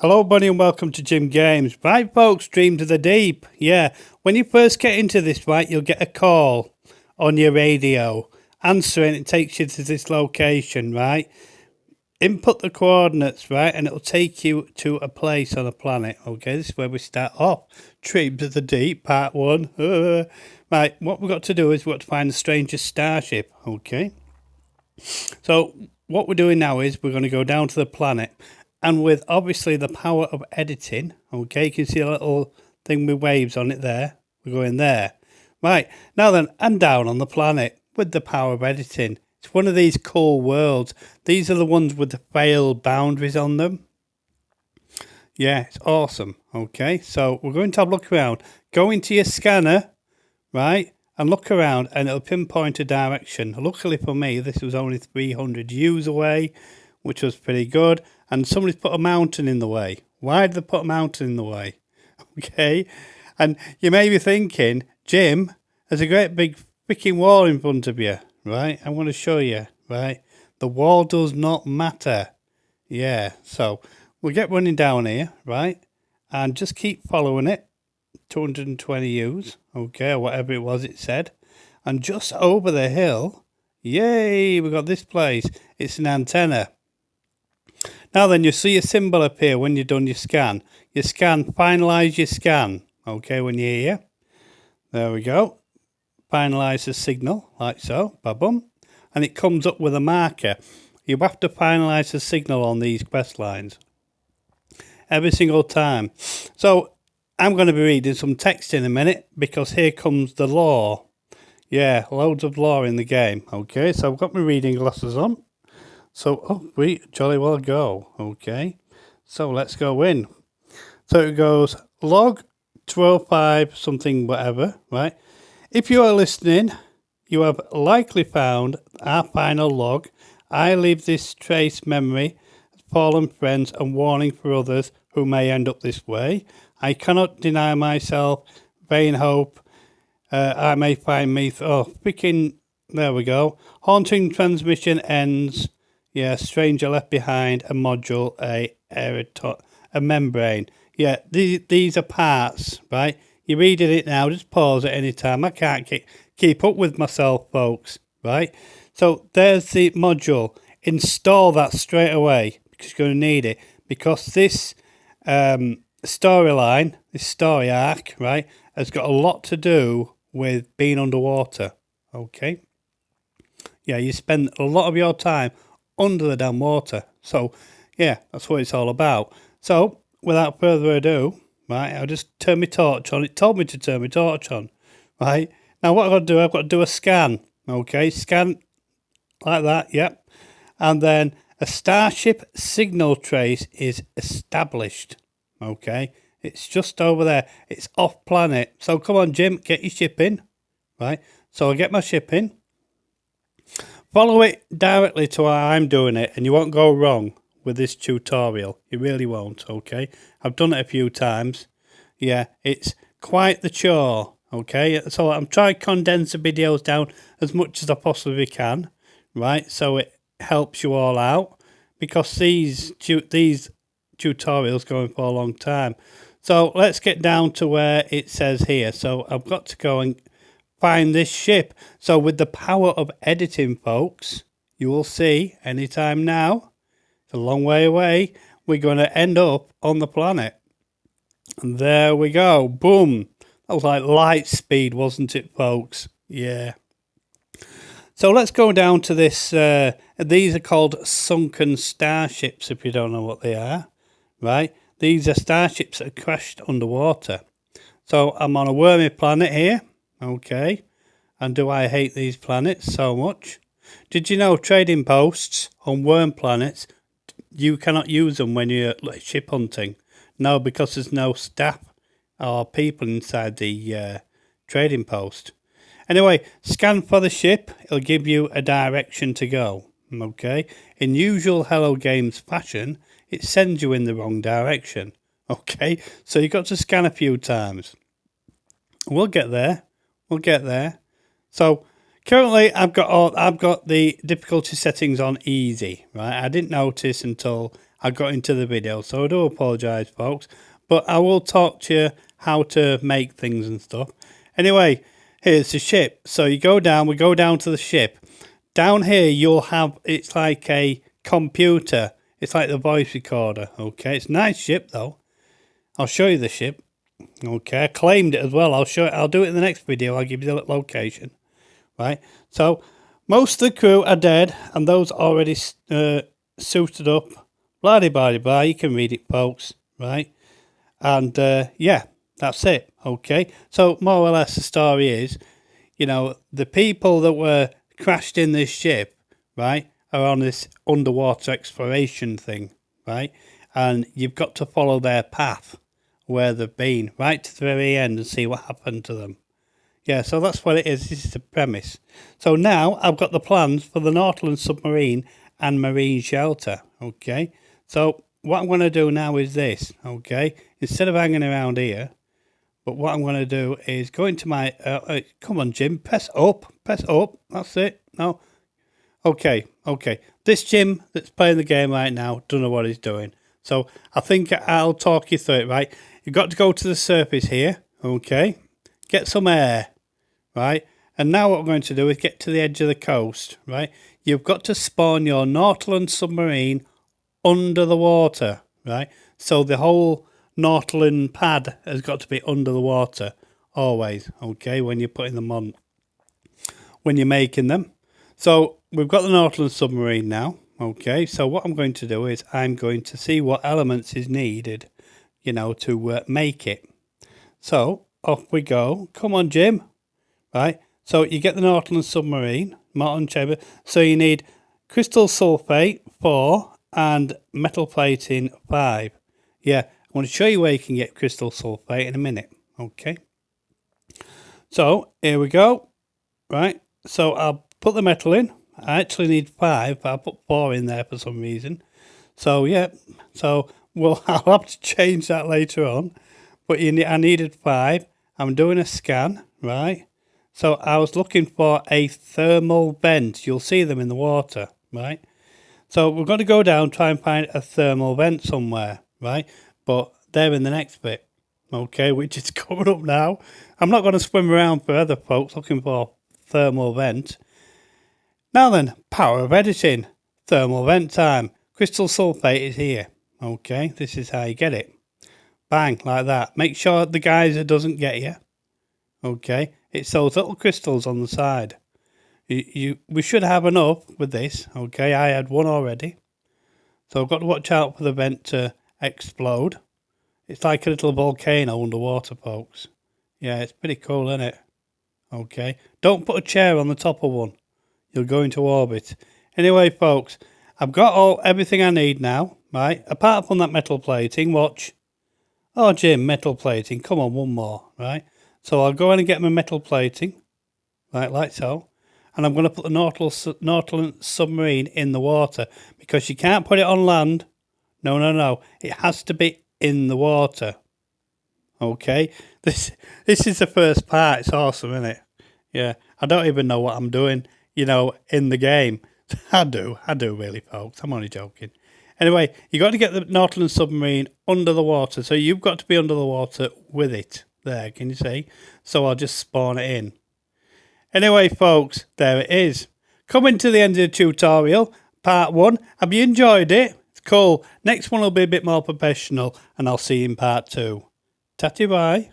Hello, Bunny, and welcome to Jim Games. Right, folks, Dream to the Deep. Yeah, when you first get into this, right, you'll get a call on your radio. Answer it, it takes you to this location, right? Input the coordinates, right, and it'll take you to a place on a planet. Okay, this is where we start off. Dream to the Deep, part 1. Right, what we've got to do is we've got to find the strangest starship, okay? So what we're doing now is we're going to go down to the planet. And with obviously the power of editing, okay, you can see a little thing with waves on it there. We're going there. Right, now then, and down on the planet with the power of editing. It's one of these cool worlds. These are the ones with the failed boundaries on them. Yeah, it's awesome. Okay, so we're going to have a look around. Go into your scanner, right, and look around and it'll pinpoint a direction. Luckily for me, this was only 300 U's away, which was pretty good. And somebody's put a mountain in the way. Why did they put a mountain in the way? Okay. And you may be thinking, Jim, there's a great big freaking wall in front of you, right? I want to show you, right? The wall does not matter. Yeah. So we'll get running down here, right? And just keep following it. 220 U's, okay, or whatever it was it said. And just over the hill, yay, we got this place. It's an antenna. Now then, you see a symbol appear when you've done your scan. You scan, finalise your scan. Okay, when you're here. There we go. Finalise the signal, like so. Ba-bum. And it comes up with a marker. You have to finalise the signal on these quest lines. Every single time. So, I'm going to be reading some text in a minute, because here comes the lore. Yeah, loads of lore in the game. Okay, so I've got my reading glasses on. So, oh, we jolly well go, okay. So, let's go in. So, it goes log 205 something whatever, right. If you are listening, you have likely found our final log. I leave this trace memory, fallen friends, and warning for others who may end up this way. I cannot deny myself vain hope. I may find me... freaking... There we go. Haunting transmission ends... Yeah, stranger left behind, a module, a membrane. Yeah, these are parts, right? You're reading it now, just pause at any time. I can't keep up with myself, folks, right? So there's the module. Install that straight away, because you're going to need it. Because this storyline, this story arc, right, has got a lot to do with being underwater, okay? Yeah, you spend a lot of your time under the damn water. So, yeah, that's what it's all about. So, without further ado, right, I'll just turn my torch on. It told me to turn my torch on, right? Now, what I've got to do, I've got to do a scan, okay? Scan like that, yep. And then a starship signal trace is established, okay? It's just over there. It's off planet. So, come on, Jim, get your ship in, right? So, I'll get my ship in. Follow it directly to how I'm doing it, and you won't go wrong with this tutorial. You really won't, okay? I've done it a few times. Yeah, it's quite the chore, okay? So I'm trying to condense the videos down as much as I possibly can, right? So it helps you all out, because these tutorials going for a long time. So let's get down to where it says here. So I've got to go and find this ship. So with the power of editing, folks, you will see anytime now, it's a long way away, we're going to end up on the planet. And there we go. Boom. That was like light speed, wasn't it, folks? Yeah. So let's go down to this. These are called sunken starships, if you don't know what they are, right? These are starships that crashed underwater. So I'm on a wormy planet here. Okay, and do I hate these planets so much? Did you know trading posts on worm planets, you cannot use them when you're ship hunting? No, because there's no staff or people inside the trading post. Anyway, scan for the ship. It'll give you a direction to go. Okay, in usual Hello Games fashion, it sends you in the wrong direction. Okay, so you've got to scan a few times. We'll get there. We'll get there. So currently I've got the difficulty settings on easy, right? I didn't notice until I got into the video, so I do apologise, folks. But I will talk to you how to make things and stuff. Anyway, here's the ship. So you go down, we go down to the ship. Down here you'll have, it's like a computer. It's like the voice recorder, okay? It's a nice ship though. I'll show you the ship. Okay, I claimed it as well. I'll do it in the next video. I'll give you the location. Right. So most of the crew are dead and those already suited up. Blah blah blah. You can read it, folks. Right. And yeah, that's it. Okay. So more or less the story is, you know, the people that were crashed in this ship, right, are on this underwater exploration thing, right? And you've got to follow their path where they've been right to the very end and see what happened to them. Yeah, so that's what it is. This is the premise. So now I've got the plans for the Nautilus submarine and marine shelter. Okay, so what I'm going to do now is this. Okay, instead of hanging around here, but what I'm going to do is go into my come on, Jim, press up, that's it. No, okay. This Jim that's playing the game right now don't know what he's doing, so I think I'll talk you through it. Right, you've got to go to the surface here. Okay, get some air, right, and now what we're going to do is get to the edge of the coast. Right, you've got to spawn your Nautilus submarine under the water. Right, so the whole Nautilus pad has got to be under the water always, okay, when you're putting them on, when you're making them. So we've got the Nautilus submarine now, okay, so what I'm going to do is I'm going to see what elements is needed, you know, to make it. So off we go. Come on, Jim. Right, so you get the Nautilus submarine, molten chamber, so you need crystal sulfate 4 and metal plating 5. Yeah, I want to show you where you can get crystal sulfate in a minute. Okay. So here we go. Right. So I'll put the metal in. I actually need 5, but I'll put 4 in there for some reason. So yeah. So I'll have to change that later on. But I needed 5. I'm doing a scan. Right. So I was looking for a thermal vent. You'll see them in the water. Right. So we're going to go down, try and find a thermal vent somewhere. Right. But they're in the next bit, okay, which is coming up now. I'm not going to swim around forever, folks, looking for thermal vent. Now then, power of editing. Thermal vent time. Crystal sulfate is here. Okay, this is how you get it. Bang, like that. Make sure the geyser doesn't get you. Okay, it's those little crystals on the side. We should have enough with this. Okay, I had one already. So I've got to watch out for the vent to explode. It's like a little volcano underwater, folks. Yeah, it's pretty cool, isn't it? Okay. Don't put a chair on the top of one. You'll go into orbit. Anyway, folks, I've got everything I need now, right? Apart from that metal plating, watch. Oh, Jim, metal plating. Come on, one more, right? So I'll go in and get my metal plating, right, like so. And I'm going to put the Nautilus submarine in the water because you can't put it on land. No. It has to be in the water. Okay? This is the first part. It's awesome, isn't it? Yeah. I don't even know what I'm doing, you know, in the game. I do really, folks. I'm only joking. Anyway, you got to get the Nautilus submarine under the water. So you've got to be under the water with it. There, can you see? So I'll just spawn it in. Anyway, folks, there it is. Coming to the end of the tutorial, part 1. Have you enjoyed it? Cool. Next one will be a bit more professional and I'll see you in part 2. Tatty bye.